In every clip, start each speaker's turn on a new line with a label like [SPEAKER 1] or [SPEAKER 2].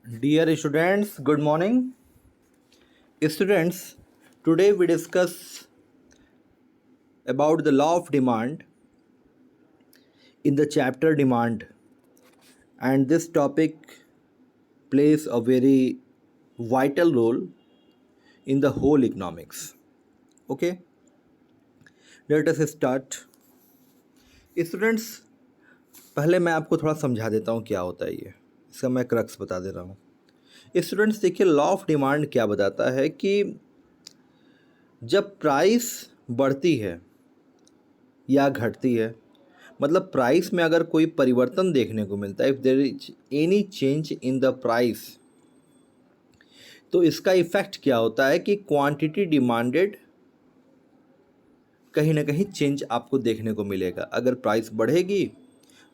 [SPEAKER 1] Dear students, good morning. Students, today we discuss about the law of demand in the chapter demand, and this topic plays a very vital role in the whole economics. Okay, let us start. Students, पहले मैं आपको थोड़ा समझा देता हूँ क्या होता है ये, इसका मैं क्रक्स बता दे रहा हूँ. स्टूडेंट्स देखिए, लॉ ऑफ डिमांड क्या बताता है कि जब प्राइस बढ़ती है या घटती है, मतलब प्राइस में अगर कोई परिवर्तन देखने को मिलता है, if there is any change in the price, तो इसका इफेक्ट क्या होता है कि क्वांटिटी डिमांडेड कहीं ना कहीं चेंज आपको देखने को मिलेगा. अगर प्राइस बढ़ेगी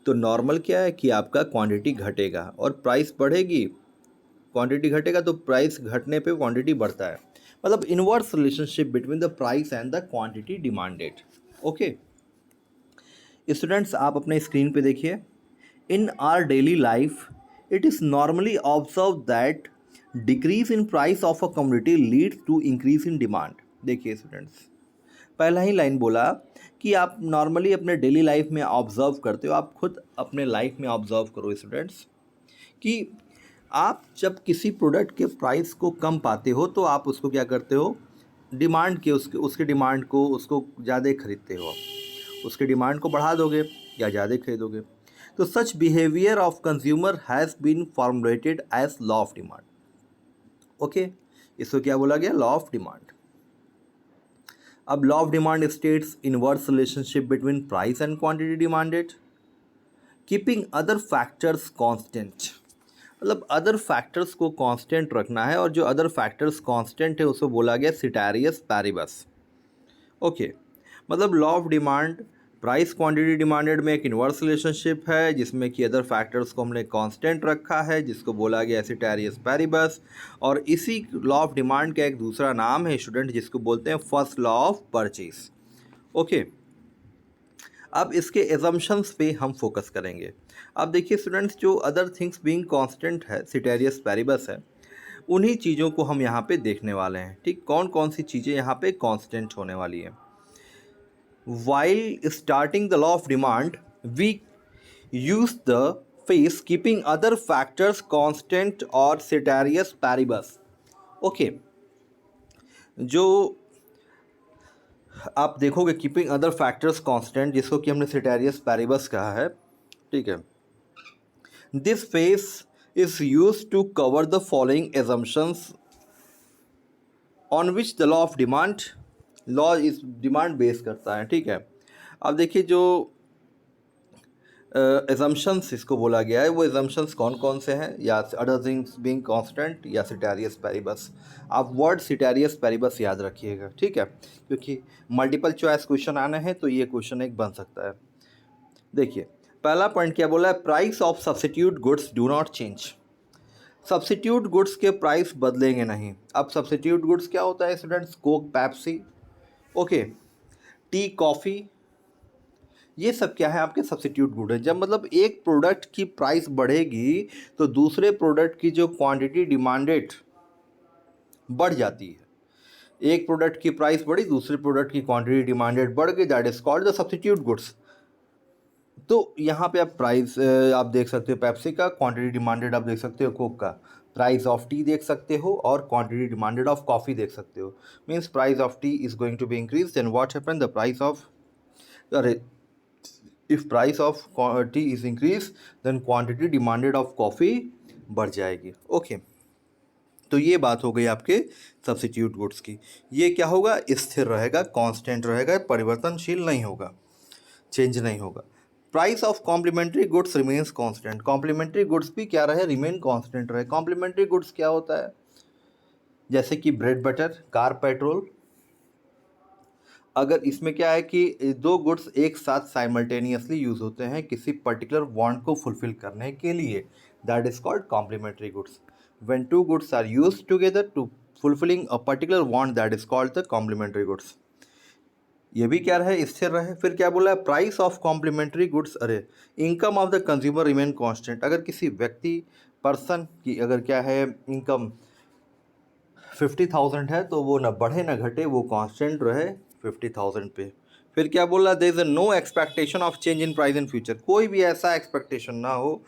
[SPEAKER 1] तो नॉर्मल क्या है कि आपका क्वांटिटी घटेगा, और प्राइस बढ़ेगी क्वांटिटी घटेगा, तो प्राइस घटने पे क्वांटिटी बढ़ता है. मतलब inverse relationship between the price and the quantity demanded. Okay students, आप अपने स्क्रीन पे देखिए. In our daily life it is normally observe that decrease in price of a commodity leads to increase in demand. देखिए students, पहला ही line बोला कि आप नॉर्मली अपने डेली लाइफ में ऑब्जर्व करते हो. आप खुद अपने लाइफ में ऑब्जर्व करो स्टूडेंट्स कि आप जब किसी प्रोडक्ट के प्राइस को कम पाते हो तो आप उसको क्या करते हो, डिमांड के उसके डिमांड को उसको ज़्यादा खरीदते हो. उसके डिमांड को बढ़ा दोगे या ज़्यादा खरीदोगे. तो such behaviour of consumer has been formulated as law of demand. Okay, इसको क्या बोला गया, लॉ ऑफ डिमांड. अब law of demand states inverse relationship between price and quantity demanded keeping other factors constant. मतलब अदर फैक्टर्स को constant रखना है, और जो अदर फैक्टर्स कांस्टेंट है उसको बोला गया सिटेरियस पैरिबस. ओके, मतलब law of demand price quantity demanded में एक इनवर्स रिलेशनशिप है जिसमें कि अदर फैक्टर्स को हमने कांस्टेंट रखा है, जिसको बोला गया सिटेरियस पैरिबस. और इसी लॉ ऑफ डिमांड का एक दूसरा नाम है स्टूडेंट जिसको बोलते हैं first law of purchase. Okay, अब इसके एजम्पशंस पे हम फोकस करेंगे. अब देखिए स्टूडेंट्स, जो अदर थिंग्स बीइंग कांस्टेंट है, सिटेरियस पैरिबस है, उन्हीं चीज़ों को हम यहाँ पे देखने वाले हैं. ठीक, कौन कौन सी चीज़ें यहाँ पे कांस्टेंट होने वाली हैं. While starting the law of demand, we use the phrase keeping other factors constant or ceteris paribus. Okay, जो आप देखोगे कीपिंग अदर फैक्टर्स कांस्टेंट, जिसको कि हमने ceteris paribus कहा है, ठीक है. This phase is use to cover the following assumptions on which the law of demand, law इस डिमांड बेस करता है. ठीक है, अब देखिए जो एजम्पशंस इसको बोला गया है वो एजम्पशंस कौन कौन से हैं, या अदर थिंग्स बीइंग कांस्टेंट या सिटेरियस पैरिबस. आप वर्ड सिटेरियस पैरिबस याद रखिएगा, ठीक है, क्योंकि मल्टीपल चॉइस क्वेश्चन आने हैं तो ये क्वेश्चन एक बन सकता है. देखिए पहला पॉइंट क्या बोला है, price of substitute goods do not change. Substitute goods के प्राइस बदलेंगे नहीं. अब सब्स्टिट्यूट गुड्स क्या होता है students, Coke, Pepsi, okay, T, coffee, ये सब क्या है आपके सब्स्टिट्यूट गुड है. जब मतलब एक प्रोडक्ट की प्राइस बढ़ेगी तो दूसरे प्रोडक्ट की जो क्वांटिटी डिमांडेड बढ़ जाती है. एक प्रोडक्ट की प्राइस बढ़ी, दूसरे प्रोडक्ट की क्वांटिटी डिमांडेड बढ़ गई, that is called the substitute goods. तो यहाँ पे आप प्राइस आप देख सकते हो पेप्सी का, क्वांटिटी डिमांडेड आप देख सकते हो कोक का, प्राइस ऑफ टी देख सकते हो, और क्वांटिटी डिमांडेड ऑफ कॉफ़ी देख सकते हो. Means price of tea is going to be increase, then what happen, the price of, अरे, if price of tea is increase then quantity demanded of coffee बढ़ जाएगी. ओके, तो ये बात हो गई आपके सब्स्टिट्यूट गुड्स की. ये क्या होगा, स्थिर रहेगा, कांस्टेंट रहेगा, परिवर्तनशील नहीं होगा, चेंज नहीं होगा. Price of complementary goods remains constant. Complementary goods भी क्या रहे, रिमेन कांस्टेंट रहे. कॉम्प्लीमेंट्री गुड्स क्या होता है, जैसे कि ब्रेड बटर, कार, पेट्रोल. अगर इसमें क्या है कि दो गुड्स एक साथ साइमल्टेनियसली यूज होते हैं किसी पर्टिकुलर वांट को फुलफिल करने के लिए, that is called complementary goods. When two goods are used together to fulfilling a particular want, that is called the complementary goods. ये भी क्या रहे, स्थिर रहे। फिर क्या बोला है, प्राइस ऑफ कॉम्प्लीमेंट्री गुड्स, अरे income of the consumer remain constant. अगर किसी व्यक्ति पर्सन की अगर क्या है इनकम 50,000 है तो वो ना बढ़े ना घटे, वो कांस्टेंट रहे 50,000 पे। फिर क्या बोला, there is no expectation of change in price in future. कोई भी ऐसा एक्सपेक्टेशन ना हो,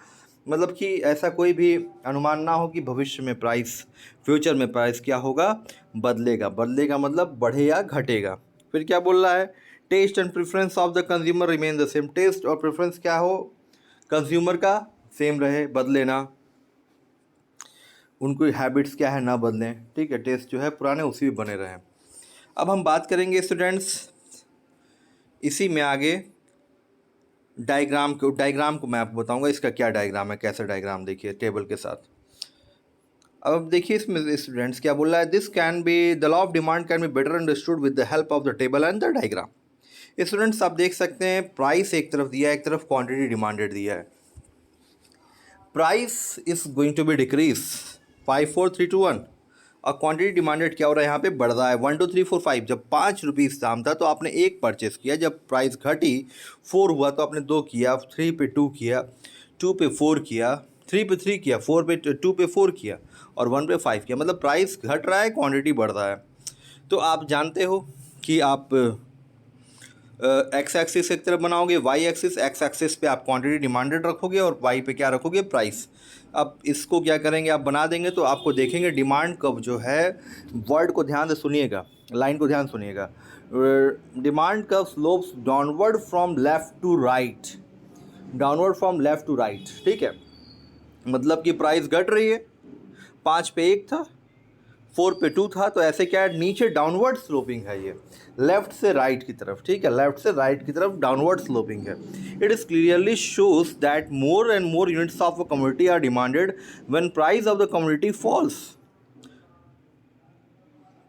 [SPEAKER 1] मतलब कि ऐसा कोई भी अनुमान ना हो कि भविष्य में प्राइस, फ्यूचर में प्राइस क्या होगा, बदलेगा। बदलेगा मतलब बढ़े या घटेगा। फिर क्या बोल रहा है, taste and preference of the consumer remain the same. Taste और प्रेफरेंस क्या हो, कंज्यूमर का सेम रहे, बदले ना, उनको हैबिट्स क्या है ना बदलें, ठीक है, टेस्ट जो है पुराने उसी में बने रहें। अब हम बात करेंगे स्टूडेंट्स इसी में आगे डायग्राम को मैं आपको बताऊंगा इसका क्या डायग्राम है, कैसा डायग्राम, देखिए टेबल के साथ। अब देखिए इसमें स्टूडेंट्स क्या बोल रहा है, this can be the law of demand can be better understood with the help of the table and the diagram. Students आप देख सकते हैं प्राइस एक तरफ दिया है, एक तरफ क्वांटिटी डिमांडेड दिया है। Price is going to be decrease 5 4 3 2 1 और क्वांटिटी डिमांडेड क्या हो रहा है यहाँ पे, बढ़ रहा है 1 2 3 4 5। जब 5 रुपीज़ दाम था तो आपने एक परचेस किया, जब प्राइस घटी 4 हुआ तो आपने 2 किया, 3 पे 2 किया, 2 पे 4 किया, 3 पे 3 किया, 4 पे 2 पे 4 किया और 1 पे 5 किया। मतलब प्राइस घट रहा है, क्वांटिटी बढ़ रहा है। तो आप जानते हो कि आप एक्स एक्सिस एक तरफ बनाओगे, वाई एक्सिस, एक्स एक्सिस पे आप क्वांटिटी डिमांडेड रखोगे और वाई पे क्या रखोगे, प्राइस। अब इसको क्या करेंगे, आप बना देंगे तो आपको देखेंगे डिमांड कर्व जो है, वर्ड को ध्यान से सुनिएगा, लाइन को ध्यान सुनिएगा, demand curve slopes downward from left to right, downward from left to right, ठीक है। मतलब कि प्राइस घट रही है, 5 पे 1 था, 4 पे 2 था, तो ऐसे क्या है, नीचे डाउनवर्ड स्लोपिंग है ये, लेफ्ट से राइट की तरफ, ठीक है, लेफ्ट से राइट की तरफ डाउनवर्ड स्लोपिंग है। It is clearly shows that more and more units of a community are demanded when price of the community falls.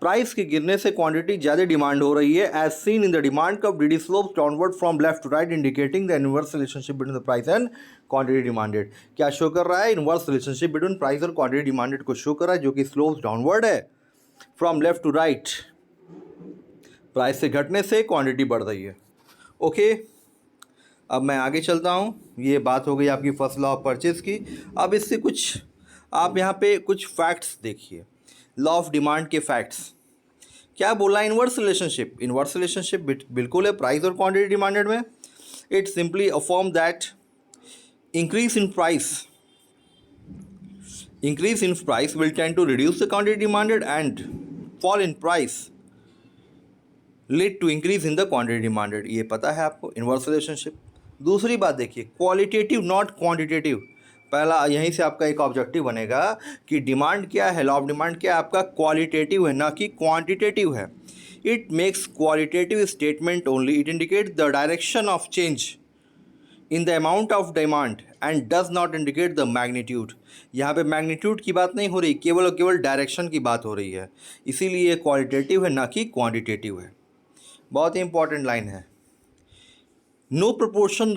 [SPEAKER 1] Price के गिरने से क्वांटिटी ज़्यादा डिमांड हो रही है, as seen in the demand curve D D slopes downward from left to right, indicating the inverse relationship between the price and quantity demanded. क्या show कर रहा है, इनवर्स रिलेशनशिप बिटवीन प्राइस और quantity demanded को show कर रहा है, जो कि स्लोप्स डाउनवर्ड है from left to right. Price से घटने से क्वांटिटी बढ़ रही है। ओके, अब मैं आगे चलता हूँ। ये बात हो गई आपकी फर्स्ट लॉ ऑफ परचेज की। अब इससे कुछ आप यहाँ पे कुछ फैक्ट्स देखिए, लॉ ऑफ डिमांड के फैक्ट्स। क्या बोला, इनवर्स रिलेशनशिप, इनवर्स रिलेशनशिप बिल्कुल है प्राइस और क्वांटिटी डिमांडेड में। It simply affirm that increase in price will tend to reduce the quantity demanded and fall in price lead to increase in the quantity demanded। ये पता है आपको, inverse relationship. दूसरी बात देखिए, क्वालिटेटिव नॉट क्वांटिटेटिव। पहला यहीं से आपका एक ऑब्जेक्टिव बनेगा कि डिमांड क्या है, लॉ ऑफ डिमांड क्या है आपका, क्वालिटेटिव है ना कि क्वांटिटेटिव है। It makes qualitative statement only, it indicate the direction of change in the amount of demand and does not indicate the magnitude. यहाँ पे मैग्नीट्यूड की बात नहीं हो रही, केवल और केवल डायरेक्शन की बात हो रही है, इसीलिए ये क्वालिटेटिव है ना कि क्वांटिटेटिव है। बहुत ही इंपॉर्टेंट लाइन है। नो प्रोपोर्शनल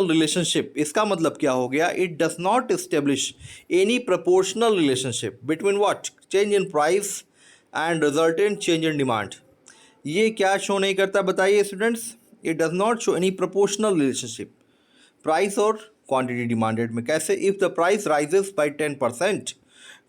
[SPEAKER 1] रिलेशनशिप, इसका मतलब क्या हो गया, it does not establish any proportional relationship between what, change in price and resultant change in demand. ये क्या शो नहीं करता बताइए students, it does not show any proportional relationship price और क्वांटिटी डिमांडेड में। कैसे, if the price rises by 10%,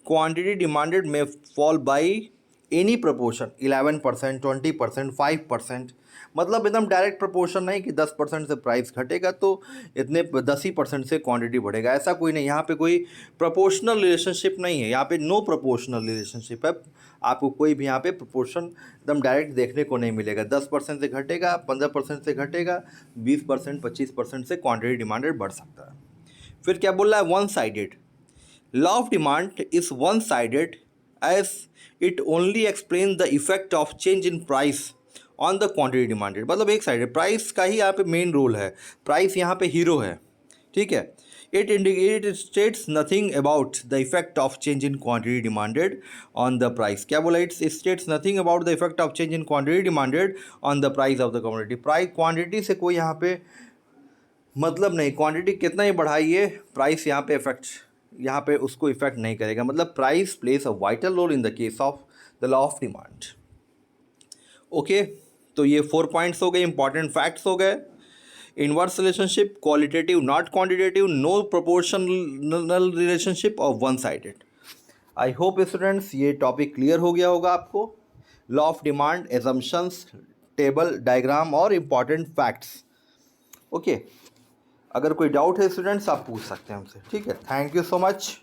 [SPEAKER 1] quantity demanded में fall by any proportion 11%, 20%, 5%। मतलब एकदम डायरेक्ट प्रपोर्शन नहीं कि 10% से प्राइस घटेगा तो इतने 10% से क्वांटिटी बढ़ेगा, ऐसा कोई नहीं। यहाँ पे कोई प्रोपोर्शनल रिलेशनशिप नहीं है, यहाँ पे नो प्रोपोर्शनल रिलेशनशिप है। आपको कोई भी यहाँ पे प्रोपोर्शन एकदम डायरेक्ट देखने को नहीं मिलेगा। 10% से घटेगा, 15% से घटेगा, 20%, 25% से क्वांटिटी डिमांडेड बढ़ सकता है। फिर क्या बोल रहा है, one sided. Law of demand is one sided as it only explain the effect of change in price on the quantity demanded. मतलब एक साइडेड, प्राइस का ही यहाँ पे मेन रोल है, प्राइस यहाँ पे हीरो है, ठीक है। It states nothing about the effect of change in quantity demanded on the price. क्या बोला, it states nothing about the effect of change in quantity demanded on the price of the commodity. Price quantity से कोई यहाँ पे मतलब नहीं, quantity कितना ही बढ़ाइए प्राइस यहाँ पे इफेक्ट, यहाँ पे उसको इफेक्ट नहीं करेगा। मतलब price place a vital role in the case of the law of demand. Okay, तो ये 4 पॉइंट्स हो गए, इंपॉर्टेंट फैक्ट्स हो गए। Inverse relationship, qualitative not quantitative, no proportional relationship और one sided. I hope students ये टॉपिक क्लियर हो गया होगा आपको। Law of demand, assumptions, table, diagram और इम्पॉर्टेंट फैक्ट्स। ओके, अगर कोई डाउट है स्टूडेंट्स आप पूछ सकते हैं हमसे। ठीक है, थैंक यू सो मच।